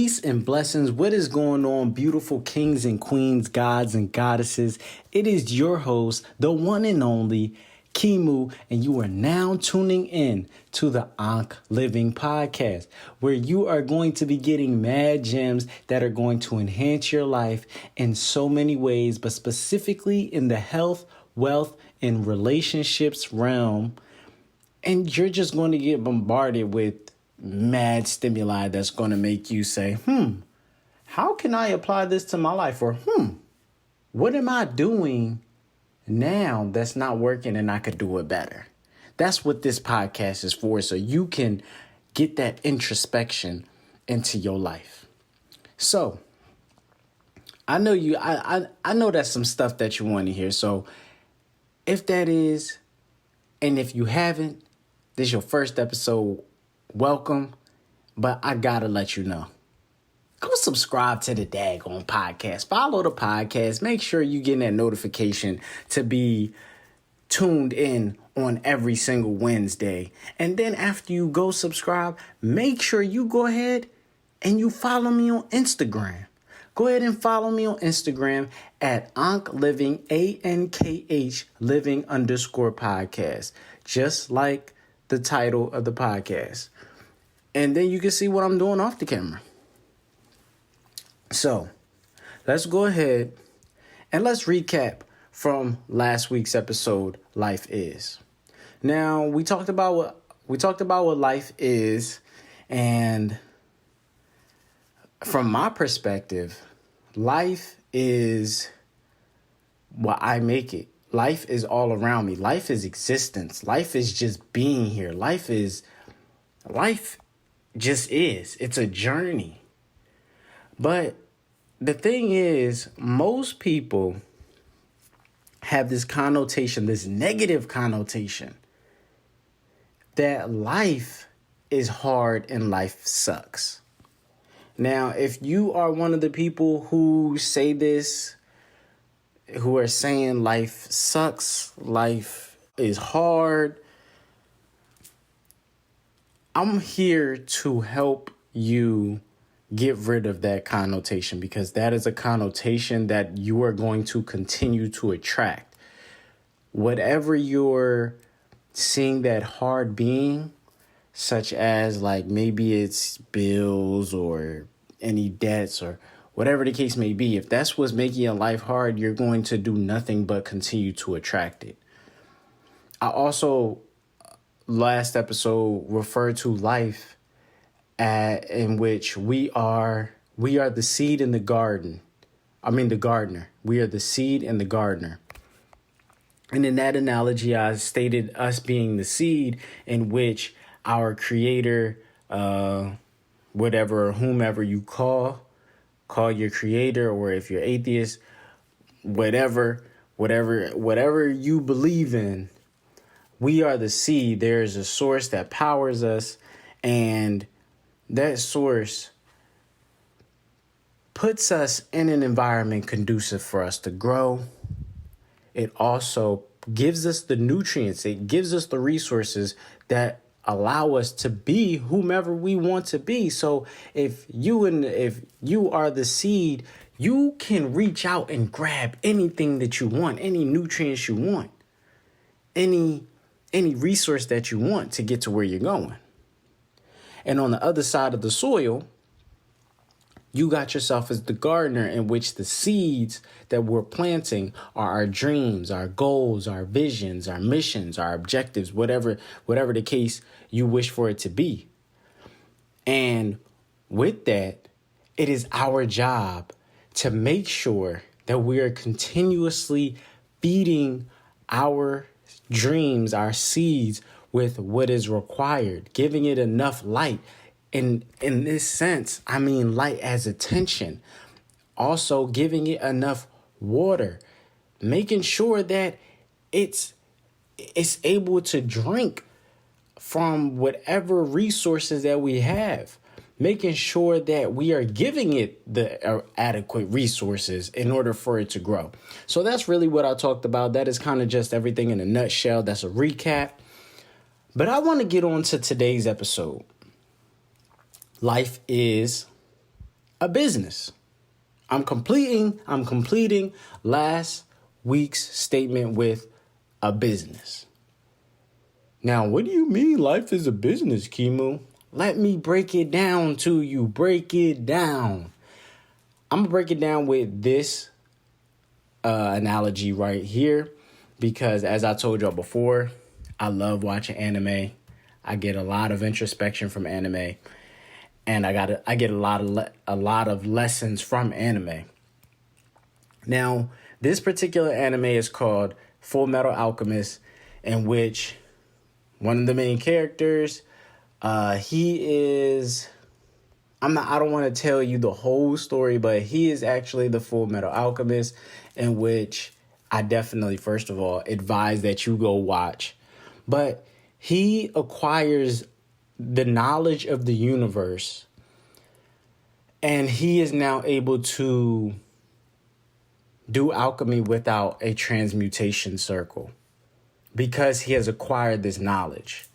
Peace and blessings. What is going on, beautiful kings and queens, gods and goddesses? It is your host, the one and only KiMu, and you are now tuning in to the Ankh Living Podcast, where you are going to be getting mad gems that are going to enhance your life in so many ways, but specifically in the health, wealth, and relationships realm. And you're just going to get bombarded with mad stimuli that's going to make you say, how can I apply this to my life? Or, what am I doing now that's not working and I could do it better? That's what this podcast is for, so you can get that introspection into your life. So, I know I know that's some stuff that you want to hear. So, if that is, and if you haven't, this is your first episode, welcome, but I gotta let you know. Go subscribe to the daggone podcast. Follow the podcast. Make sure you get that notification to be tuned in on every single Wednesday. And then after you go subscribe, make sure you go ahead and you follow me on Instagram. Go ahead and follow me on Instagram at Ankh Living, ANKH Living _podcast. Just like the title of the podcast. And then you can see what I'm doing off the camera. So, let's go ahead and let's recap from last week's episode, Life Is. Now, we talked about what life is, and from my perspective, life is what I make it. Life is all around me. Life is existence. Life is just being here. Life just is. It's a journey. But the thing is, most people have this connotation, this negative connotation, that life is hard and life sucks. Now, if you are one of the people who say this, who are saying life sucks, life is hard, I'm here to help you get rid of that connotation, because that is a connotation that you are going to continue to attract. Whatever you're seeing that hard being, such as like maybe it's bills or any debts or whatever the case may be, if that's what's making your life hard, you're going to do nothing but continue to attract it. I also, last episode, referred to life in which we are the seed in the garden. The gardener. We are the seed and the gardener. And in that analogy, I stated us being the seed in which our creator, whatever, whomever you call your creator, or if you're atheist, whatever you believe in, we are the seed. There is a source that powers us, and that source puts us in an environment conducive for us to grow. It also gives us the nutrients. It gives us the resources that allow us to be whomever we want to be. So if you are the seed, you can reach out and grab anything that you want, any nutrients you want, any resource that you want to get to where you're going. And on the other side of the soil, you got yourself as the gardener, in which the seeds that we're planting are our dreams, our goals, our visions, our missions, our objectives, whatever the case you wish for it to be. And with that, it is our job to make sure that we are continuously feeding our dreams, our seeds, with what is required, giving it enough light. In this sense, I mean light as attention. Also giving it enough water, making sure that it's able to drink from whatever resources that we have, making sure that we are giving it the adequate resources in order for it to grow. So that's really what I talked about. That is kind of just everything in a nutshell. That's a recap. But I want to get on to today's episode. Life is a business. I'm completing last week's statement with a business. Now, what do you mean life is a business, KiMu? Let me break it down to you. Break it down. I'm going to break it down with this analogy right here because, as I told y'all before, I love watching anime. I get a lot of introspection from anime, and I get a lot of lessons from anime. Now, this particular anime is called Full Metal Alchemist, in which one of the main characters, I don't want to tell you the whole story, but he is actually the Full Metal Alchemist, in which I definitely, first of all, advise that you go watch. But he acquires the knowledge of the universe, and he is now able to do alchemy without a transmutation circle because he has acquired this knowledge.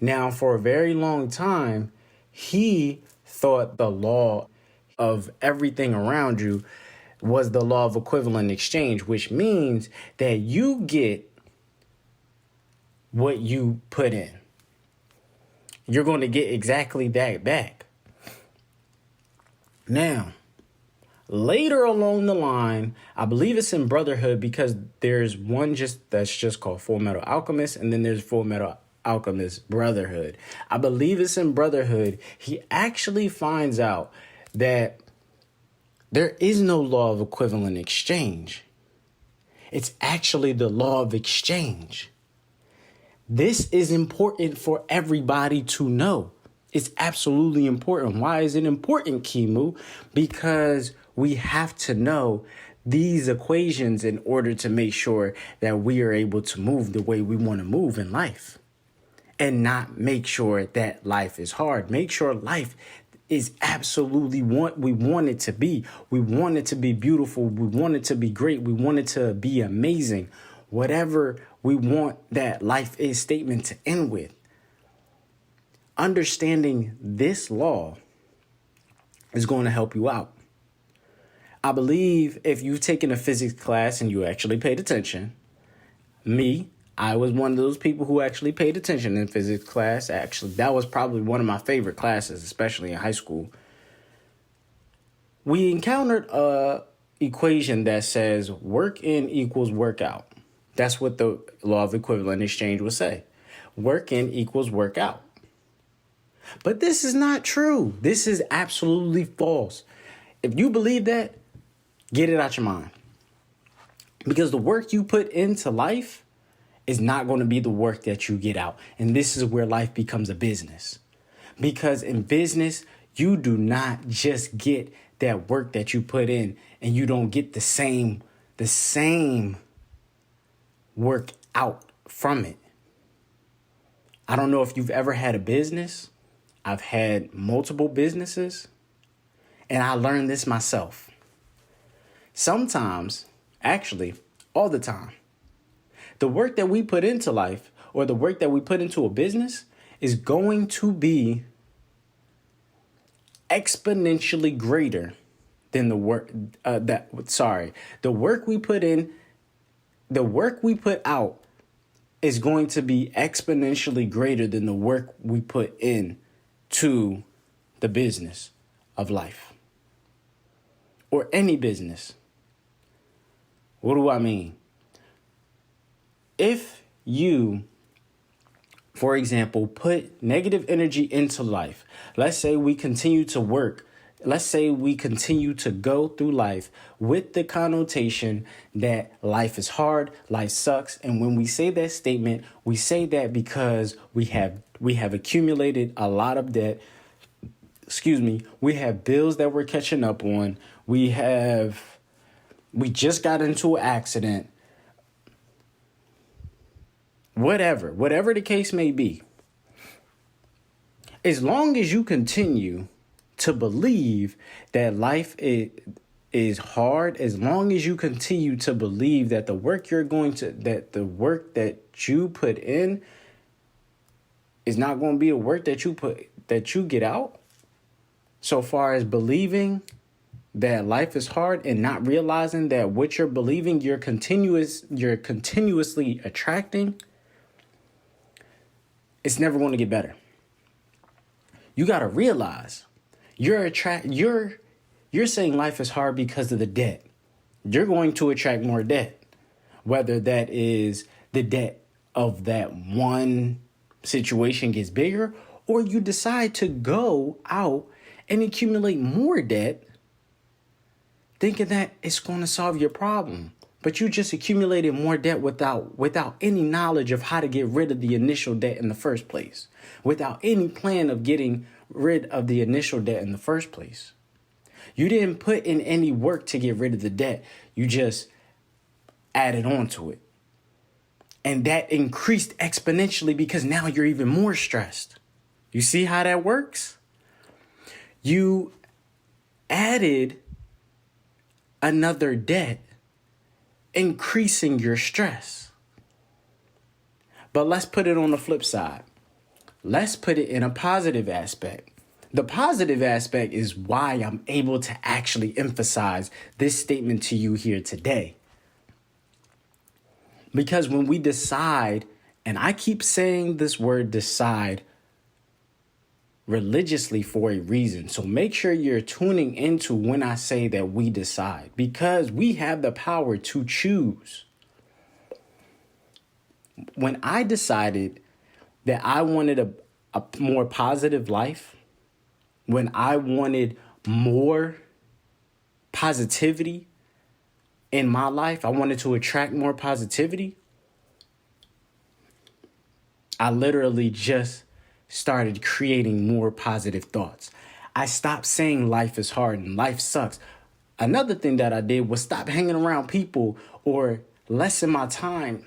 Now, for a very long time, he thought the law of everything around you was the law of equivalent exchange, which means that you get what you put in. You're going to get exactly that back. Now, later along the line, I believe it's in Brotherhood because there's one that's just called Full Metal Alchemist, and then there's Full Metal Alchemist Brotherhood. I believe it's in Brotherhood. He actually finds out that there is no law of equivalent exchange. It's actually the law of exchange. This is important for everybody to know. It's absolutely important. Why is it important, KiMu? Because we have to know these equations in order to make sure that we are able to move the way we want to move in life. And not make sure that life is hard. Make sure life is absolutely what we want it to be. We want it to be beautiful. We want it to be great. We want it to be amazing. Whatever we want that life is statement to end with. Understanding this law is going to help you out. I believe if you've taken a physics class and you actually paid attention, I was one of those people who actually paid attention in physics class. Actually, that was probably one of my favorite classes, especially in high school. We encountered a equation that says work in equals work out. That's what the law of equivalent exchange would say. Work in equals work out. But this is not true. This is absolutely false. If you believe that, get it out your mind. Because the work you put into life is not going to be the work that you get out. And this is where life becomes a business. Because in business, you do not just get that work that you put in and you don't get the same work out from it. I don't know if you've ever had a business. I've had multiple businesses, and I learned this myself. Sometimes, actually, all the time, the work that we put into life or the work that we put into a business is going to be exponentially greater than the work the work we put in, the work we put out is going to be exponentially greater than the work we put in to the business of life or any business. What do I mean? If you, for example, put negative energy into life, let's say we continue to work. Let's say we continue to go through life with the connotation that life is hard, life sucks. And when we say that statement, we say that because we have accumulated a lot of debt. We have bills that we're catching up on. We just got into an accident. Whatever the case may be. As long as you continue to believe that life is hard, as long as you continue to believe that the work that you put in is not going to be the work that you get out. So far as believing that life is hard and not realizing that what you're believing you're continuously attracting, it's never going to get better. You got to realize you're saying life is hard because of the debt. You're going to attract more debt, whether that is the debt of that one situation gets bigger, or you decide to go out and accumulate more debt thinking that it's going to solve your problem. But you just accumulated more debt without any knowledge of how to get rid of the initial debt in the first place, without any plan of getting rid of the initial debt in the first place. You didn't put in any work to get rid of the debt. You just added on to it. And that increased exponentially because now you're even more stressed. You see how that works? You added another debt, increasing your stress. But let's put it on the flip side. Let's put it in a positive aspect. The positive aspect is why I'm able to actually emphasize this statement to you here today. Because when we decide, and I keep saying this word decide religiously for a reason. So make sure you're tuning into when I say that we decide, because we have the power to choose. When I decided that I wanted a more positive life, when I wanted more positivity in my life, I wanted to attract more positivity, I literally just started creating more positive thoughts. I stopped saying life is hard and life sucks. Another thing that I did was stop hanging around people or lessen my time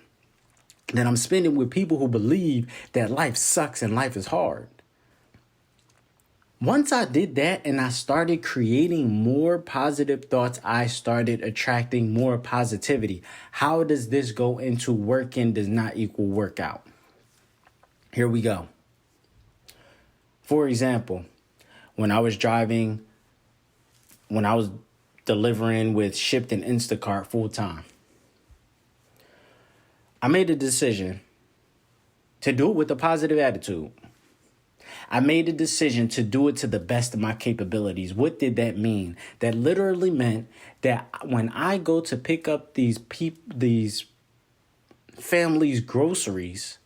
that I'm spending with people who believe that life sucks and life is hard. Once I did that and I started creating more positive thoughts, I started attracting more positivity. How does this go into working does not equal workout? Here we go. For example, when I was delivering with Shipt and Instacart full time, I made a decision to do it with a positive attitude. I made a decision to do it to the best of my capabilities. What did that mean? That literally meant that when I go to pick up these families' groceries,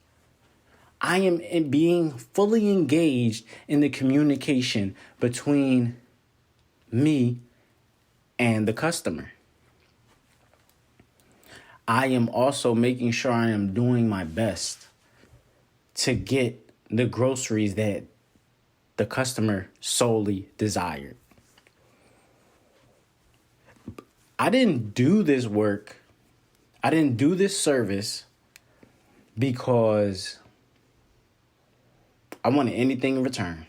I am being fully engaged in the communication between me and the customer. I am also making sure I am doing my best to get the groceries that the customer solely desired. I didn't do this work. I didn't do this service because I wanted anything in return.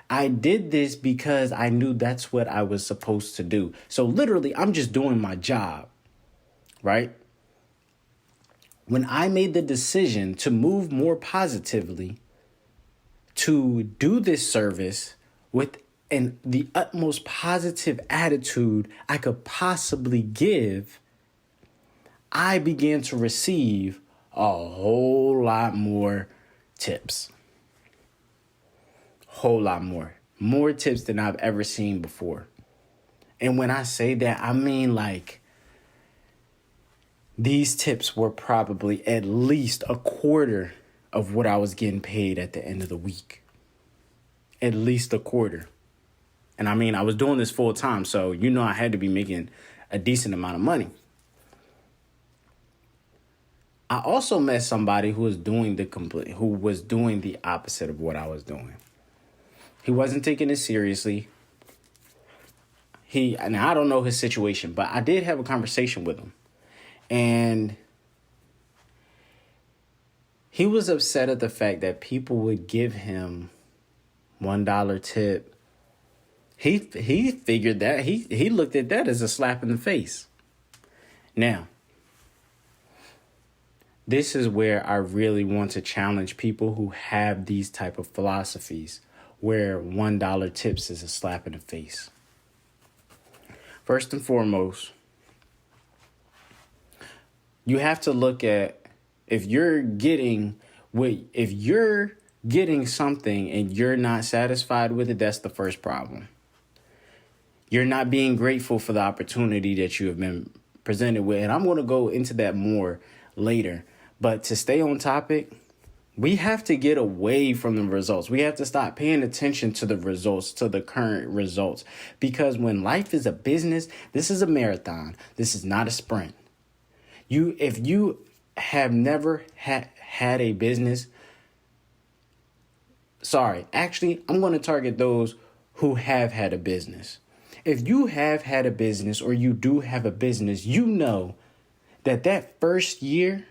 I did this because I knew that's what I was supposed to do. So literally, I'm just doing my job, right? When I made the decision to move more positively, to do this service with the utmost positive attitude I could possibly give, I began to receive a whole lot more tips. Whole lot more tips than I've ever seen before. And when I say that, I mean like these tips were probably at least a quarter of what I was getting paid at the end of the week. At least a quarter. And I mean, I was doing this full time, so I had to be making a decent amount of money. I also met somebody who was doing the opposite of what I was doing. He wasn't taking it seriously. And I don't know his situation, but I did have a conversation with him. And he was upset at the fact that people would give him $1 tip. He figured that, he looked at that as a slap in the face. Now, this is where I really want to challenge people who have these type of philosophies, where $1 tips is a slap in the face. First and foremost, you have to look at if you're getting something and you're not satisfied with it, that's the first problem. You're not being grateful for the opportunity that you have been presented with. And I'm going to go into that more later. But to stay on topic, we have to get away from the results. We have to stop paying attention to the results, to the current results. Because when life is a business, this is a marathon. This is not a sprint. If you have never had a business, I'm going to target those who have had a business. If you have had a business or you do have a business, you know that first year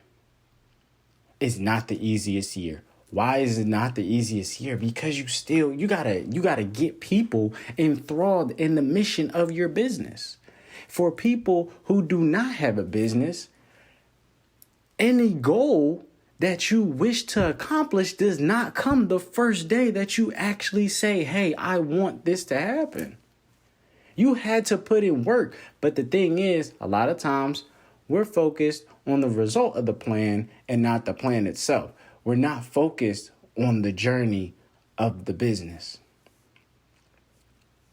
is not the easiest year. Why is it not the easiest year? Because you gotta get people enthralled in the mission of your business. For people who do not have a business, any goal that you wish to accomplish does not come the first day that you actually say, hey, I want this to happen. You had to put in work. But the thing is, a lot of times we're focused on the result of the plan and not the plan itself. We're not focused on the journey of the business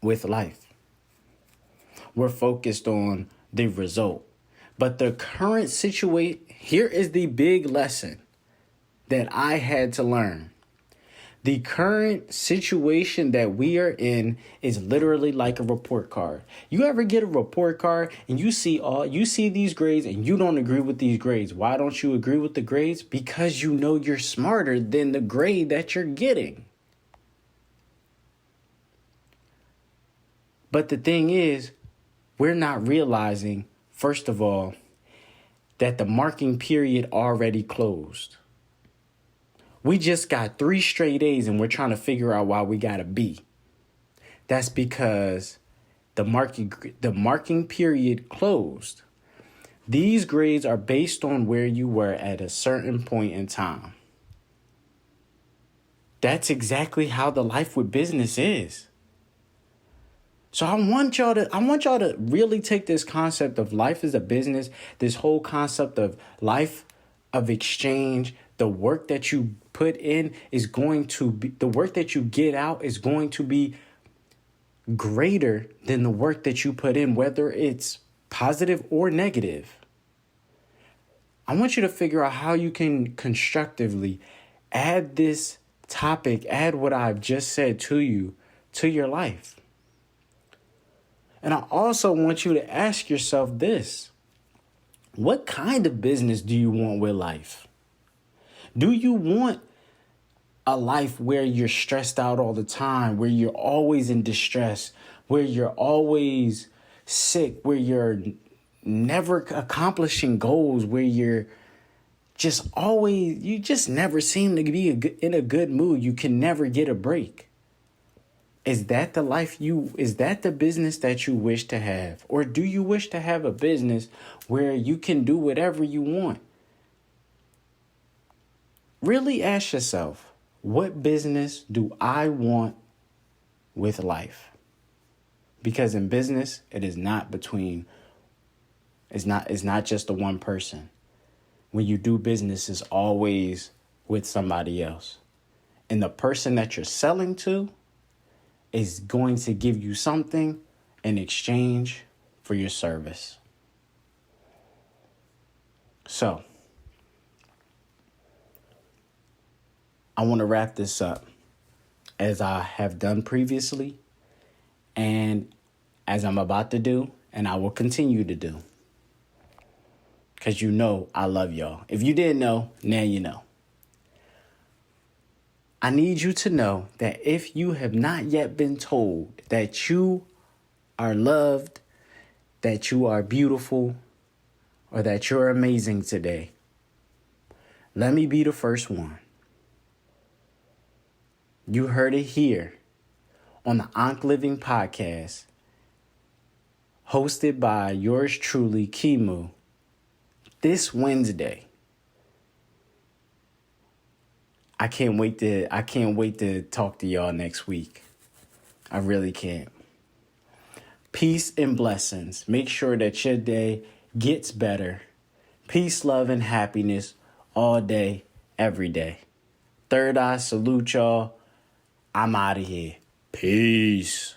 with life. We're focused on the result. But the current situation, here is the big lesson that I had to learn. The current situation that we are in is literally like a report card. You ever get a report card and you see these grades and you don't agree with these grades? Why don't you agree with the grades? Because you know you're smarter than the grade that you're getting. But the thing is, we're not realizing, first of all, that the marking period already closed. We just got 3 straight A's and we're trying to figure out why we got a B. That's because the marking period closed. These grades are based on where you were at a certain point in time. That's exactly how the life with business is. So I want y'all to really take this concept of life as a business, this whole concept of life of exchange. The work that you put in is going to be, the work that you get out is going to be greater than the work that you put in, whether it's positive or negative. I want you to figure out how you can constructively add this topic, add what I've just said to you, to your life. And I also want you to ask yourself this: what kind of business do you want with life? Do you want a life where you're stressed out all the time, where you're always in distress, where you're always sick, where you're never accomplishing goals, where you just never seem to be in a good mood? You can never get a break. Is that the business that you wish to have? Or do you wish to have a business where you can do whatever you want? Really ask yourself, what business do I want with life? Because in business, it's not just the one person. When you do business, it's always with somebody else. And the person that you're selling to is going to give you something in exchange for your service. So, I want to wrap this up as I have done previously and as I'm about to do, and I will continue to do. Because you know I love y'all. If you didn't know, now you know. I need you to know that if you have not yet been told that you are loved, that you are beautiful, or that you're amazing today, let me be the first one. You heard it here on the Ankh Living Podcast, hosted by yours truly, KiMu, this Wednesday. I can't wait to talk to y'all next week. I really can't. Peace and blessings. Make sure that your day gets better. Peace, love, and happiness all day, every day. Third Eye salute y'all. I'm out of here. Peace.